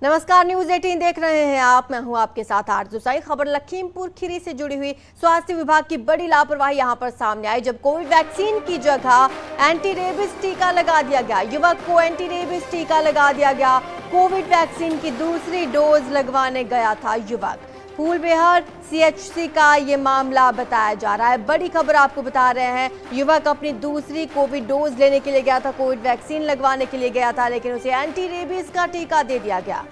नमस्कार, न्यूज 18 देख रहे हैं आप। मैं हूं आपके साथ आरजू साई। खबर लखीमपुर खीरी से जुड़ी हुई स्वास्थ्य विभाग की बड़ी लापरवाही यहां पर सामने आई, जब कोविड वैक्सीन की जगह एंटी रेबीज टीका लगा दिया गया। युवक को एंटी रेबीज टीका लगा दिया गया। कोविड वैक्सीन की दूसरी डोज लगवाने गया था युवक। फूलबेहर सीएचसी का ये मामला बताया जा रहा है। बड़ी खबर आपको बता रहे हैं, युवक अपनी दूसरी कोविड डोज लेने के लिए गया था, कोविड वैक्सीन लगवाने के लिए गया था, लेकिन उसे एंटी रेबीज का टीका दे दिया गया।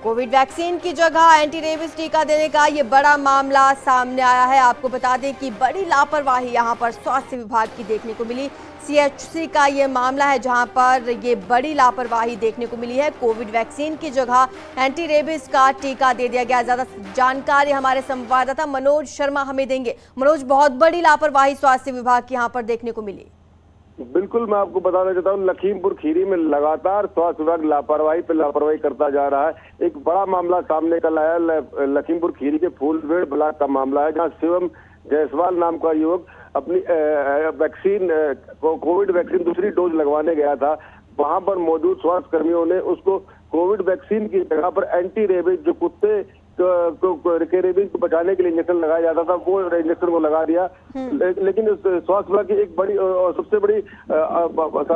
कोविड वैक्सीन की जगह एंटी रेबीज टीका देने का ये बड़ा मामला सामने आया है। आपको बता दें कि बड़ी लापरवाही यहां पर स्वास्थ्य विभाग की देखने को मिली। सीएचसी का ये मामला है जहां पर ये बड़ी लापरवाही देखने को मिली है। कोविड वैक्सीन की जगह एंटी रेबीज का टीका दे दिया गया। ज्यादा जानकारी हमारे संवाददाता मनोज शर्मा हमें देंगे। मनोज, बहुत बड़ी लापरवाही स्वास्थ्य विभाग की यहां पर देखने को मिली। बिल्कुल, मैं आपको बताना चाहता हूँ, लखीमपुर खीरी में लगातार स्वास्थ्य विभाग लापरवाही पे लापरवाही करता जा रहा है। एक बड़ा मामला सामने कल आया, लखीमपुर खीरी के फूलबेड़ ब्लॉक का मामला है, जहाँ शिवम जायसवाल नाम का युवक अपनी वैक्सीन कोविड वैक्सीन दूसरी डोज लगवाने गया था। वहां पर मौजूद स्वास्थ्य कर्मियों ने उसको कोविड वैक्सीन की जगह पर एंटी रेबीज, जो कुत्ते रेबीज को बचाने के लिए इंजेक्शन लगाया जाता था, वो इंजेक्शन को लगा दिया। लेकिन स्वास्थ्य विभाग की एक बड़ी और सबसे बड़ी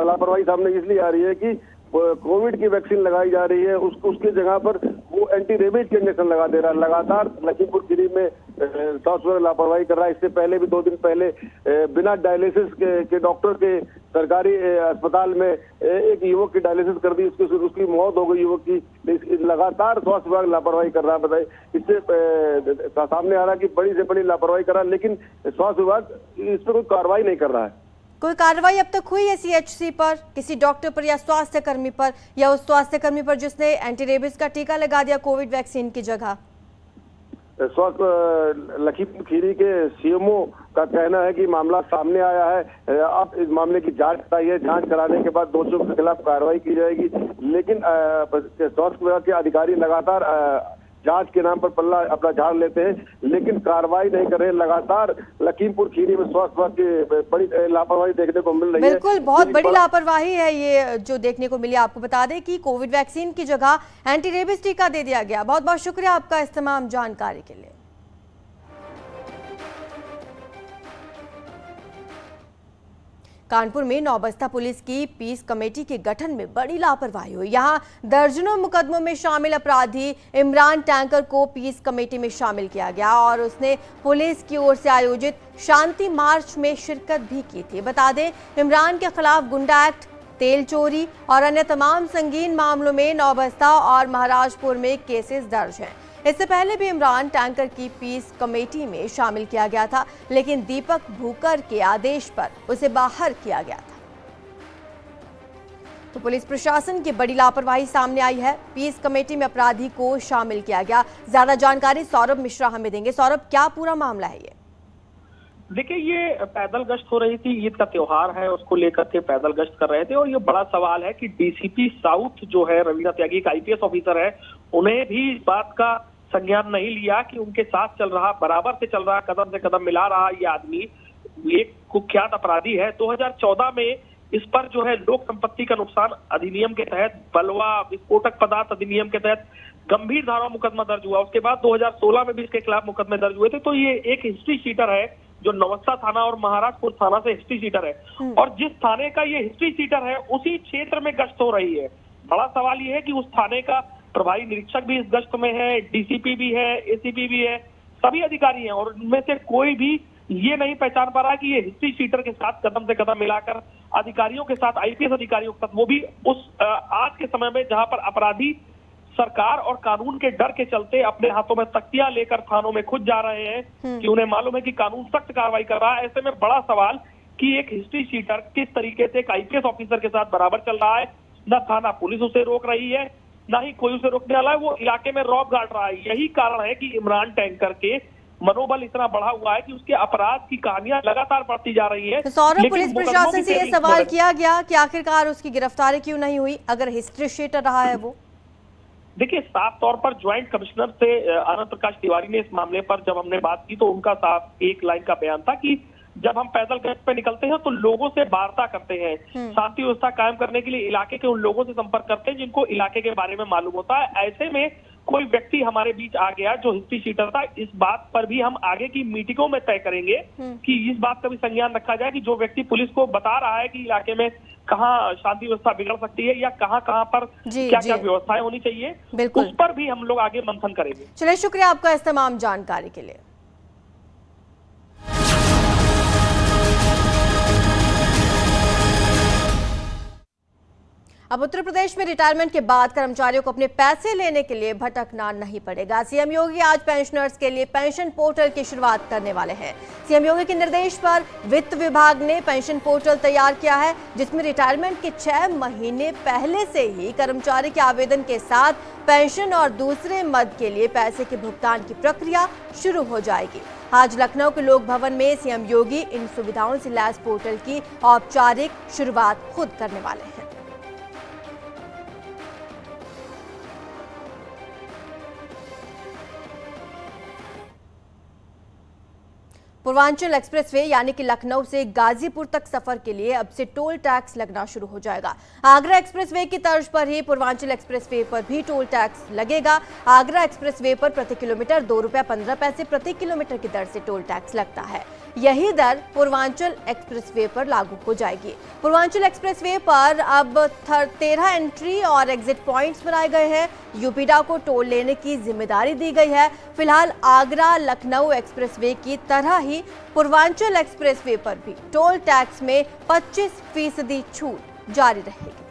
लापरवाही सामने इसलिए आ रही है कि कोविड की वैक्सीन लगाई जा रही है, उसकी जगह पर वो एंटी रेबीज के इंजेक्शन लगा दे रहा है। लगातार लखीमपुर खीरी में स्वास्थ्य विभाग लापरवाही कर रहा है। इससे पहले भी 2 दिन पहले बिना डायलिसिस के डॉक्टर के सरकारी अस्पताल में एक युवक की डायलिसिस कर दी, उसकी मौत हो गई युवक की। लगातार स्वास्थ्य विभाग लापरवाही कर रहा है। बताइए, इससे सामने आ रहा है कि बड़ी से बड़ी लापरवाही कर रहा है, लेकिन स्वास्थ्य विभाग इस पर कोई कार्रवाई नहीं कर रहा है। कोई कार्रवाई अब तक हुई है सीएचसी पर, किसी डॉक्टर पर या स्वास्थ्य कर्मी पर, या उस स्वास्थ्य कर्मी पर जिसने एंटी रेबीज का टीका लगा दिया कोविड वैक्सीन की जगह? स्वास्थ्य लखीमपुर खीरी के सीएमओ का कहना है कि मामला सामने आया है। अब इस मामले की जांच कराई है, जांच कराने के बाद दोषियों के खिलाफ कार्रवाई की जाएगी। लेकिन स्वास्थ्य विभाग के अधिकारी लगातार जांच के नाम पर पल्ला अपना झाड़ लेते हैं, लेकिन कार्रवाई नहीं कर रहे। लगातार लखीमपुर खीरी में स्वास्थ्य विभाग की बड़ी लापरवाही देखने को मिल रही है। बिल्कुल, बहुत बड़ी लापरवाही है ये जो देखने को मिली। आपको बता दें कि कोविड वैक्सीन की जगह एंटी रेबीज टीका दे दिया गया। बहुत बहुत शुक्रिया आपका इस तमाम जानकारी के लिए। कानपुर में नौबस्ता पुलिस की पीस कमेटी के गठन में बड़ी लापरवाही हुई। यहां दर्जनों मुकदमों में शामिल अपराधी इमरान टैंकर को पीस कमेटी में शामिल किया गया और उसने पुलिस की ओर से आयोजित शांति मार्च में शिरकत भी की थी। बता दें, इमरान के खिलाफ गुंडा एक्ट, तेल चोरी और अन्य तमाम संगीन मामलों में नौबस्ता और महाराजपुर में केसेस दर्ज हैं। इससे पहले भी इमरान टैंकर की पीस कमेटी में शामिल किया गया था, लेकिन दीपक भूकर के आदेश पर उसे बाहर किया गया था। तो पुलिस प्रशासन की बड़ी लापरवाही सामने आई है। पीस कमेटी में अपराधी को शामिल किया गया। ज्यादा जानकारी सौरभ मिश्रा हमें देंगे। सौरभ, क्या पूरा मामला है ये? देखिए, ये पैदल गश्त हो रही थी, ईद का त्योहार है, उसको लेकर के पैदल गश्त कर रहे थे। और ये बड़ा सवाल है कि डीसीपी साउथ जो है रवीना त्यागी, एक आईपीएस ऑफिसर है, उन्हें भी इस बात का संज्ञान नहीं लिया कि उनके साथ चल रहा, बराबर से चल रहा, कदम से कदम मिला रहा ये आदमी एक कुख्यात अपराधी है। 2014 में इस पर जो है लोक संपत्ति का नुकसान अधिनियम के तहत, बलवा विस्फोटक पदार्थ अधिनियम के तहत गंभीर धारा मुकदमा दर्ज हुआ। उसके बाद 2016 में भी इसके खिलाफ मुकदमे दर्ज हुए थे। तो ये एक हिस्ट्री शीटर है जो नवस्ता थाना और महाराजपुर थाना से हिस्ट्री शीटर है, और जिस थाने का ये हिस्ट्री शीटर है उसी क्षेत्र में गश्त हो रही है। बड़ा सवाल ये है कि उस थाने का प्रभारी निरीक्षक भी इस गश्त में है, डीसीपी भी है, एसीपी भी है, सभी अधिकारी हैं, और उनमें से कोई भी ये नहीं पहचान पा रहा कि ये हिस्ट्री शीटर के साथ कदम से कदम मिलाकर अधिकारियों के साथ, आईपीएस अधिकारियों के साथ, वो भी उस आज के समय में जहां पर अपराधी सरकार और कानून के डर के चलते अपने हाथों में तख्तियां लेकर थानों में खुद जा रहे हैं कि उन्हें मालूम है कि कानून सख्त कार्रवाई कर रहा है। ऐसे में बड़ा सवाल कि एक हिस्ट्री शीटर किस तरीके से एक आईपीएस ऑफिसर के साथ बराबर चल रहा है। न थाना पुलिस उसे रोक रही है, ना ही कोई उसे रोकने वाला है, वो इलाके में रौब गाड़ रहा है। यही कारण है कि इमरान टैंकर के मनोबल इतना बढ़ा हुआ है कि उसके अपराध की कहानियां लगातार बढ़ती जा रही है। तो सौरभ, पुलिस प्रशासन से ये सवाल किया गया कि आखिरकार उसकी गिरफ्तारी क्यों नहीं हुई अगर हिस्ट्री शीटर रहा है वो? देखिए, साफ तौर पर ज्वाइंट कमिश्नर से आनंद प्रकाश तिवारी ने इस मामले पर जब हमने बात की तो उनका साफ एक लाइन का बयान था कि जब हम पैदल गश्त पे निकलते हैं तो लोगों से वार्ता करते हैं, शांति व्यवस्था कायम करने के लिए इलाके के उन लोगों से संपर्क करते हैं जिनको इलाके के बारे में मालूम होता है। ऐसे में कोई व्यक्ति हमारे बीच आ गया जो हिस्ट्री शीटर था, इस बात पर भी हम आगे की मीटिंगों में तय करेंगे कि इस बात का भी संज्ञान रखा जाए कि जो व्यक्ति पुलिस को बता रहा है कि इलाके में कहाँ शांति व्यवस्था बिगड़ सकती है या कहाँ पर क्या क्या व्यवस्थाएं होनी चाहिए, उस पर भी हम लोग आगे मंथन करेंगे। चलिए, शुक्रिया आपका इस तमाम जानकारी के लिए। अब उत्तर प्रदेश में रिटायरमेंट के बाद कर्मचारियों को अपने पैसे लेने के लिए भटकना नहीं पड़ेगा। सीएम योगी आज पेंशनर्स के लिए पेंशन पोर्टल की शुरुआत करने वाले हैं। सीएम योगी के निर्देश पर वित्त विभाग ने पेंशन पोर्टल तैयार किया है, जिसमें रिटायरमेंट के 6 महीने पहले से ही कर्मचारी के आवेदन के साथ पेंशन और दूसरे मद के लिए पैसे के भुगतान की प्रक्रिया शुरू हो जाएगी। आज लखनऊ के लोक भवन में सीएम योगी इन सुविधाओं से लैस पोर्टल की औपचारिक शुरुआत खुद करने वाले हैं। पूर्वांचल एक्सप्रेसवे यानी कि लखनऊ से गाजीपुर तक सफर के लिए अब से टोल टैक्स लगना शुरू हो जाएगा। आगरा एक्सप्रेसवे की तर्ज पर ही पूर्वांचल एक्सप्रेसवे पर भी टोल टैक्स लगेगा। आगरा एक्सप्रेसवे पर प्रति किलोमीटर 2 रुपये 15 पैसे प्रति किलोमीटर की दर से टोल टैक्स लगता है। यही दर पूर्वांचल एक्सप्रेसवे पर लागू हो जाएगी। पूर्वांचल एक्सप्रेसवे पर अब 13 एंट्री और एग्जिट पॉइंट्स बनाए गए हैं। यूपीडा को टोल लेने की जिम्मेदारी दी गई है। फिलहाल आगरा लखनऊ एक्सप्रेसवे की तरह ही पूर्वांचल एक्सप्रेसवे पर भी टोल टैक्स में 25% छूट जारी रहेगी।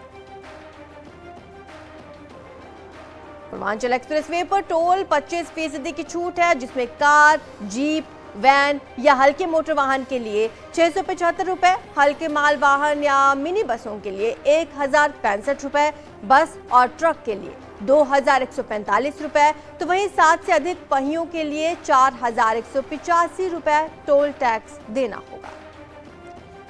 पूर्वांचल एक्सप्रेसवे पर टोल 25% की छूट है, जिसमें कार, जीप, वैन या हल्के मोटर वाहन के लिए 675 रुपए, हल्के माल वाहन या मिनी बसों के लिए 1065 रुपए, बस और ट्रक के लिए 2145 रुपए, तो वहीं 7 से अधिक पहियों के लिए 4185 रुपए टोल टैक्स देना होगा।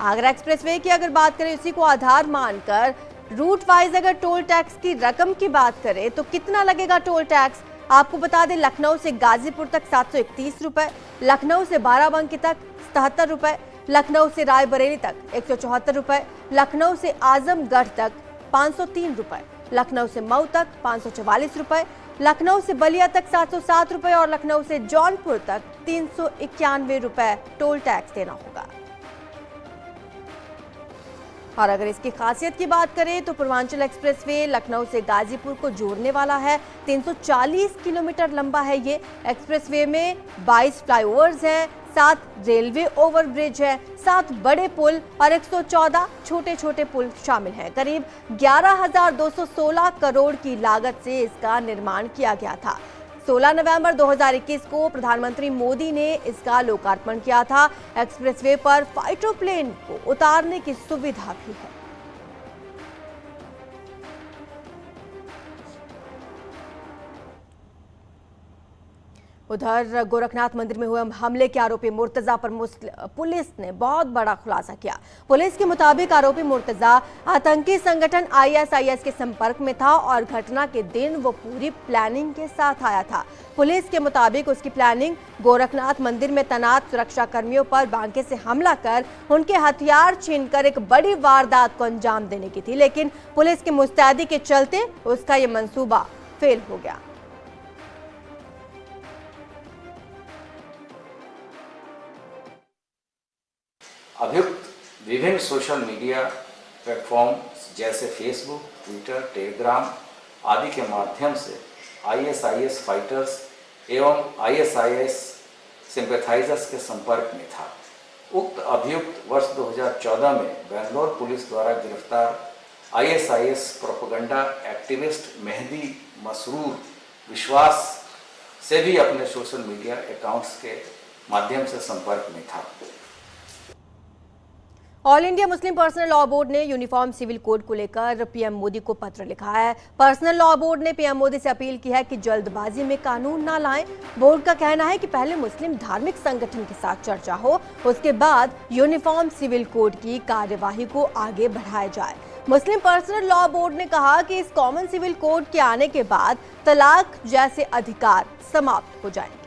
आगरा एक्सप्रेसवे की अगर बात करें, उसी को आधार मानकर रूट वाइज अगर टोल टैक्स की रकम की बात करें तो कितना लगेगा टोल टैक्स, आपको बता दें। लखनऊ से गाजीपुर तक 731 रुपए, लखनऊ से बाराबंकी तक 77 रुपए, लखनऊ से रायबरेली तक 174 रुपए, लखनऊ से आजमगढ़ तक 503 रुपए, लखनऊ से मऊ तक 544 रुपए, लखनऊ से बलिया तक 707 रुपए और लखनऊ से जौनपुर तक 391 रुपए टोल टैक्स देना होगा। और अगर इसकी खासियत की बात करें तो पूर्वांचल एक्सप्रेसवे लखनऊ से गाजीपुर को जोड़ने वाला है। 340 किलोमीटर लंबा है ये एक्सप्रेसवे में 22 फ्लाईओवर्स हैं, 7 रेलवे ओवरब्रिज है, 7 बड़े पुल और 114 छोटे छोटे पुल शामिल हैं। करीब 11,216 करोड़ की लागत से इसका निर्माण किया गया था। 16 नवंबर 2021 को प्रधानमंत्री मोदी ने इसका लोकार्पण किया था। एक्सप्रेसवे पर फाइटर प्लेन को उतारने की सुविधा भी है। उधर गोरखनाथ मंदिर में हुए हमले के आरोपी मुर्तजा पर पुलिस ने बहुत बड़ा खुलासा किया। पुलिस के मुताबिक आरोपी मुर्तजा आतंकी संगठन ISIS के संपर्क में था और घटना के दिन वो पूरी प्लानिंग के साथ आया था। पुलिस के मुताबिक उसकी प्लानिंग गोरखनाथ मंदिर में तैनात सुरक्षा कर्मियों पर बांके से हमला कर उनके हथियार छीनकर एक बड़ी वारदात को अंजाम देने की थी, लेकिन पुलिस की मुस्तैदी के चलते उसका ये मंसूबा फेल हो गया। अभियुक्त विभिन्न सोशल मीडिया प्लेटफॉर्म जैसे फेसबुक, ट्विटर, टेलीग्राम आदि के माध्यम से ISIS फाइटर्स एवं ISIS सिंपैथाइजर्स के संपर्क में था। उक्त अभियुक्त वर्ष 2014 में बेंगलोर पुलिस द्वारा गिरफ्तार ISIS propaganda activist Mehdi Masroor Biswas से भी अपने सोशल मीडिया अकाउंट्स के माध्यम से संपर्क में था। All India Muslim personal law board ने यूनिफॉर्म सिविल कोड को लेकर पीएम मोदी को पत्र लिखा है। पर्सनल लॉ बोर्ड ने पीएम मोदी से अपील की है कि जल्दबाजी में कानून ना लाएं। बोर्ड का कहना है कि पहले मुस्लिम धार्मिक संगठन के साथ चर्चा हो, उसके बाद यूनिफॉर्म सिविल कोड की कार्यवाही को आगे बढ़ाया जाए। मुस्लिम पर्सनल लॉ बोर्ड ने कहा कि इस कॉमन सिविल कोड के आने के बाद तलाक जैसे अधिकार समाप्त हो जाएंगे।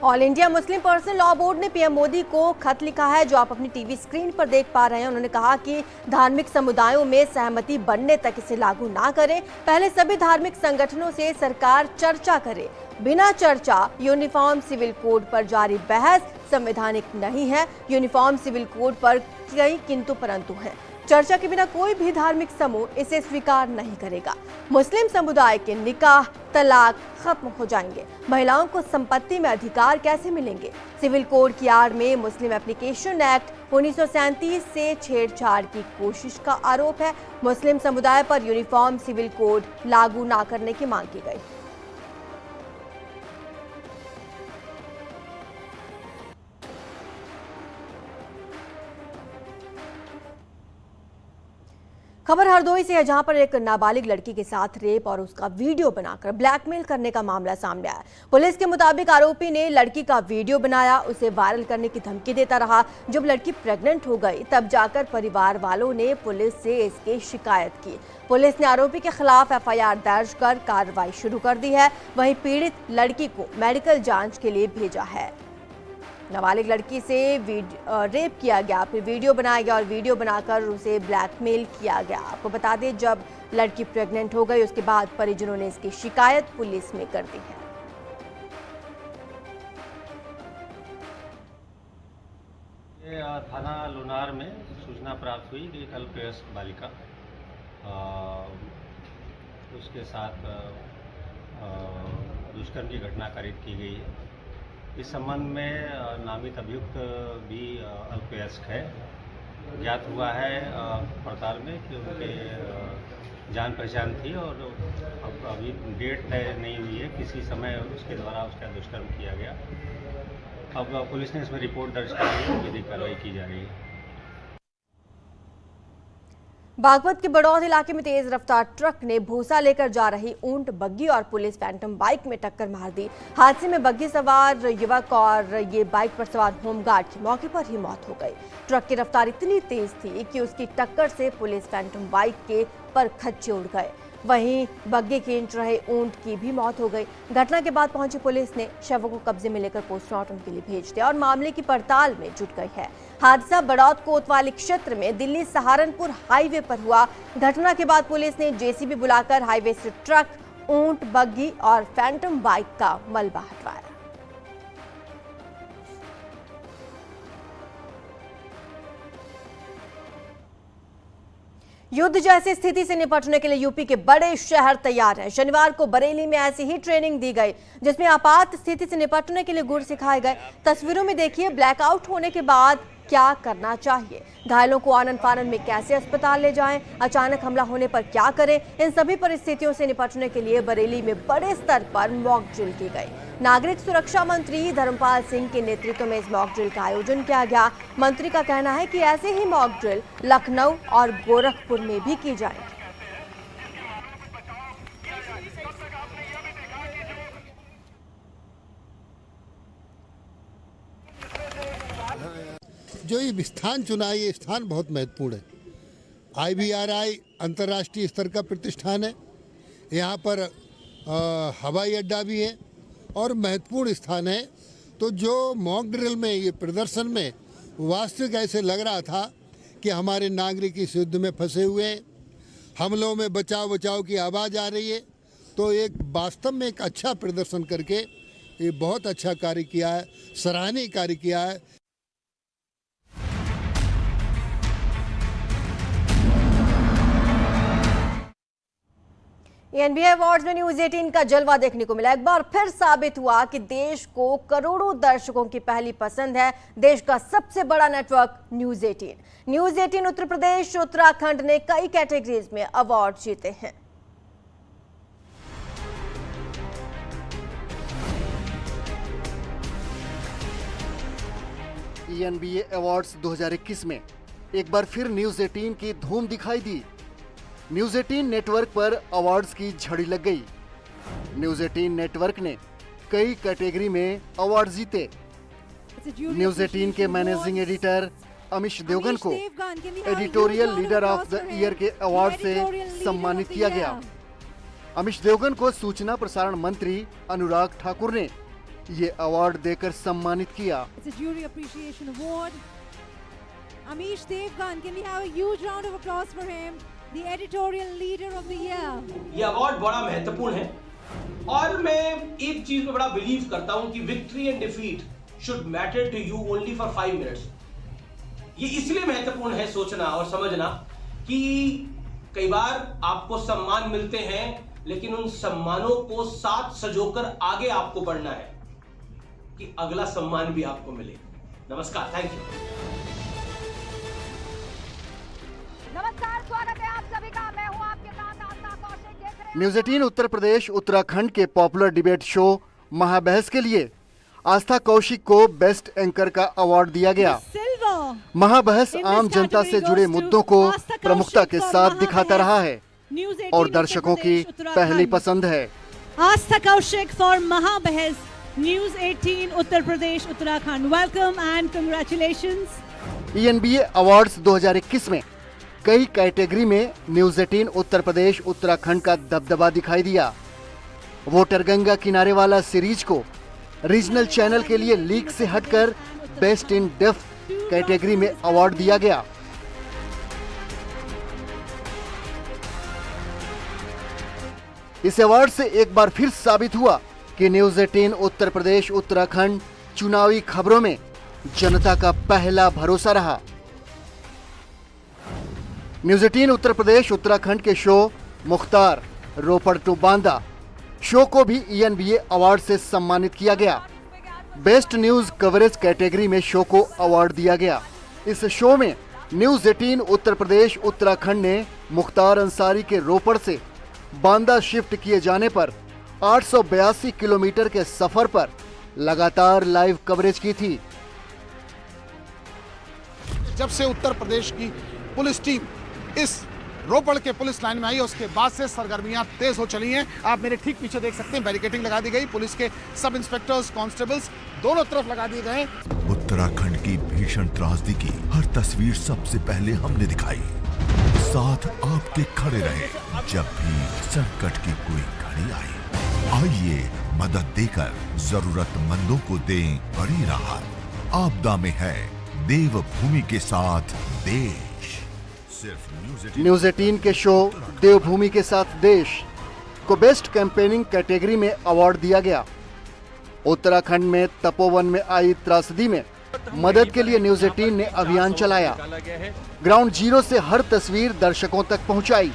All India Muslim personal law board ने पीएम मोदी को खत लिखा है, जो आप अपनी टीवी स्क्रीन पर देख पा रहे हैं। उन्होंने कहा कि धार्मिक समुदायों में सहमति बनने तक इसे लागू ना करें। पहले सभी धार्मिक संगठनों से सरकार चर्चा करे। बिना चर्चा यूनिफॉर्म सिविल कोड पर जारी बहस संवैधानिक नहीं है। यूनिफॉर्म सिविल कोड पर कई किंतु परंतु हैं। चर्चा के बिना कोई भी धार्मिक समूह इसे स्वीकार नहीं करेगा। मुस्लिम समुदाय के निकाह तलाक खत्म हो जाएंगे। महिलाओं को संपत्ति में अधिकार कैसे मिलेंगे? सिविल कोड की आड़ में मुस्लिम एप्लीकेशन एक्ट 1937 से छेड़छाड़ की कोशिश का आरोप है। मुस्लिम समुदाय पर यूनिफॉर्म सिविल कोड लागू न करने की मांग की गई। खबर हरदोई से है, जहां पर एक नाबालिग लड़की के साथ रेप और उसका वीडियो बनाकर ब्लैकमेल करने का मामला सामने आया। पुलिस के मुताबिक आरोपी ने लड़की का वीडियो बनाया, उसे वायरल करने की धमकी देता रहा। जब लड़की प्रेग्नेंट हो गई तब जाकर परिवार वालों ने पुलिस से इसकी शिकायत की। पुलिस ने आरोपी के खिलाफ एफआईआर दर्ज कर कार्रवाई शुरू कर दी है। वहीं पीड़ित लड़की को मेडिकल जाँच के लिए भेजा है। नाबालिग लड़की से रेप किया गया, फिर वीडियो बनाया गया और वीडियो बनाकर उसे ब्लैकमेल किया गया। आपको बता दें, जब लड़की प्रेग्नेंट हो गई उसके बाद परिजनों ने इसकी शिकायत पुलिस में कर दी है। ये थाना लुनार में सूचना प्राप्त हुई कि एक अल्पवयस्क बालिका उसके साथ दुष्कर्म की घटना कारित की गई है। इस संबंध में नामित अभियुक्त भी अल्पवयस्क है। ज्ञात हुआ है पड़ताल में कि उनके जान पहचान थी और अब अभी डेट तय नहीं हुई है, किसी समय उसके द्वारा उसका दुष्कर्म किया गया। अब पुलिस ने इसमें रिपोर्ट दर्ज कर ली है, विधिक कार्रवाई की जा रही है। बागपत के बड़ौद इलाके में तेज रफ्तार ट्रक ने भूसा लेकर जा रही ऊंट बग्गी और पुलिस फैंटम बाइक में टक्कर मार दी। हादसे में बग्गी सवार युवक और ये बाइक पर सवार होमगार्ड की मौके पर ही मौत हो गई। ट्रक की रफ्तार इतनी तेज थी कि उसकी टक्कर से पुलिस फैंटम बाइक के परखच्चे उड़ गए। वहीं बग्गी खींच रहे ऊंट की भी मौत हो गई। घटना के बाद पहुंची पुलिस ने शवों को कब्जे में लेकर पोस्टमार्टम के लिए भेज दिया और मामले की पड़ताल में जुट गई है। हादसा बड़ौद कोतवाली क्षेत्र में दिल्ली सहारनपुर हाईवे पर हुआ। घटना के बाद पुलिस ने जेसीबी बुलाकर हाईवे से ट्रक, ऊंट, बग्गी और फैंटम बाइक का मलबा हटवाया। युद्ध जैसी स्थिति से निपटने के लिए यूपी के बड़े शहर तैयार हैं। शनिवार को बरेली में ऐसी ही ट्रेनिंग दी गई, जिसमें आपात स्थिति से निपटने के लिए गुर सिखाए गए। तस्वीरों में देखिए ब्लैकआउट होने के बाद क्या करना चाहिए, घायलों को आनन फानन में कैसे अस्पताल ले जाएं, अचानक हमला होने पर क्या करें। इन सभी परिस्थितियों से निपटने के लिए बरेली में बड़े स्तर पर मॉक ड्रिल की गई। नागरिक सुरक्षा मंत्री धर्मपाल सिंह के नेतृत्व में इस मॉक ड्रिल का आयोजन किया गया। मंत्री का कहना है कि ऐसे ही मॉक ड्रिल लखनऊ और गोरखपुर में भी की जाएगी। जो ये स्थान चुना है, ये स्थान बहुत महत्वपूर्ण है। IBRI अंतर्राष्ट्रीय स्तर का प्रतिष्ठान है। यहाँ पर हवाई अड्डा भी है और महत्वपूर्ण स्थान है। तो जो मॉक ड्रिल में, ये प्रदर्शन में वास्तविक ऐसे लग रहा था कि हमारे नागरिक इस युद्ध में फंसे हुए हैं, हमलों में बचाव की आवाज़ आ रही है। तो एक वास्तव में एक अच्छा प्रदर्शन करके ये बहुत अच्छा कार्य किया है, सराहनीय कार्य किया है। NBA अवार्ड्स में न्यूज 18 का जलवा देखने को मिला। एक बार फिर साबित हुआ कि देश को करोड़ों दर्शकों की पहली पसंद है देश का सबसे बड़ा network news 18। News 18 Uttar Pradesh, Uttarakhand ने कई कैटेगरीज में अवार्ड जीते हैं। NBA अवार्ड्स 2021 में एक बार फिर न्यूज 18 की धूम दिखाई दी। न्यूज 18 नेटवर्क पर अवार्ड्स की झड़ी लग गई। न्यूज 18 नेटवर्क ने कई कैटेगरी में अवार्ड जीते। न्यूज 18 के मैनेजिंग एडिटर अमिश देवगन को editorial leader of the year के अवार्ड से सम्मानित किया गया। अमिश देवगन को सूचना प्रसारण मंत्री अनुराग ठाकुर ने ये अवार्ड देकर सम्मानित किया। It's a jury appreciation award. Amish Devgan, can we have a huge round of applause for him, the editorial leader of the year? ये अवार्ड बड़ा महत्वपूर्ण है और मैं एक चीज में बड़ा बिलीव करता हूं कि victory and defeat should matter to you only for 5 minutes. ये इसलिए महत्वपूर्ण है सोचना और समझना कि कई बार आपको सम्मान मिलते हैं, लेकिन उन सम्मानों को साथ सजोकर आगे आपको बढ़ना है कि अगला सम्मान भी आपको मिले। नमस्कार, थैंक यू। नमस्कार, स्वागत है आप सभी का। मैं हूं आपके साथ आस्था कौशिक। देख रहे हैं न्यूज 18 उत्तर प्रदेश उत्तराखंड के पॉपुलर डिबेट शो महाबहस के लिए आस्था कौशिक को बेस्ट एंकर का अवार्ड दिया गया। महाबहस आम जनता से जुड़े मुद्दों को प्रमुखता के साथ दिखाता रहा है और दर्शकों की पहली पसंद है। Aastha Kaushik for Mahabahas, news 18 Uttar Pradesh Uttarakhand. Welcome and congratulations. ENBA awards 2021 में कई कैटेगरी में न्यूज 18 उत्तर प्रदेश उत्तराखंड का दबदबा दिखाई दिया। वोटर गंगा किनारे वाला सीरीज को रीजनल चैनल के लिए लीग से हटकर बेस्ट इन डेफ कैटेगरी में अवार्ड दिया गया। इस अवार्ड से एक बार फिर साबित हुआ कि न्यूज 18 उत्तर प्रदेश उत्तराखंड चुनावी खबरों में जनता का पहला भरोसा रहा। न्यूज 18 उत्तर प्रदेश उत्तराखंड के show Mukhtar Ropar to Banda show को भी ENBA अवार्ड से सम्मानित किया गया। बेस्ट न्यूज कवरेज कैटेगरी में शो को अवार्ड दिया गया। इस शो में न्यूज 18 उत्तर प्रदेश उत्तराखंड ने मुख्तार अंसारी के रोपड़ से बांदा शिफ्ट किए जाने पर 882 किलोमीटर के सफर पर लगातार लाइव कवरेज की थी। जब से उत्तर प्रदेश की पुलिस टीम इस रोपड़ के पुलिस लाइन में आई, उसके बाद से सरगर्मियां तेज हो चली हैं। आप मेरे ठीक पीछे देख सकते हैं, बैरिकेडिंग लगा दी गई, पुलिस के सब इंस्पेक्टर्स, कांस्टेबल्स दोनों तरफ लगा दिए गए। उत्तराखंड की भीषण त्रासदी की हर तस्वीर सबसे पहले हमने दिखाई, साथ आपके खड़े रहे जब भी संकट की कोई घड़ी आई। आइए मदद देकर जरूरतमंदों को दें बड़ी राहत। आपदा में है देवभूमि के साथ देश। न्यूज 18 के शो देवभूमि के साथ देश को बेस्ट कैंपेनिंग कैटेगरी में अवार्ड दिया गया। उत्तराखंड में तपोवन में आई त्रासदी में मदद के लिए न्यूज 18 ने अभियान चलाया। ग्राउंड जीरो से हर तस्वीर दर्शकों तक पहुंचाई।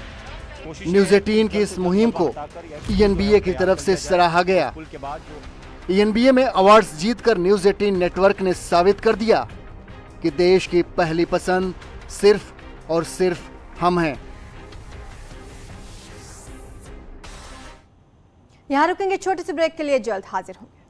न्यूज 18 की इस मुहिम को ENBA की तरफ से सराहा गया। ENBA में अवार्ड्स जीतकर न्यूज 18 नेटवर्क ने साबित कर दिया कि देश की पहली पसंद सिर्फ और सिर्फ हम हैं। यहाँ रुकेंगे छोटे से ब्रेक के लिए, जल्द हाजिर होंगे।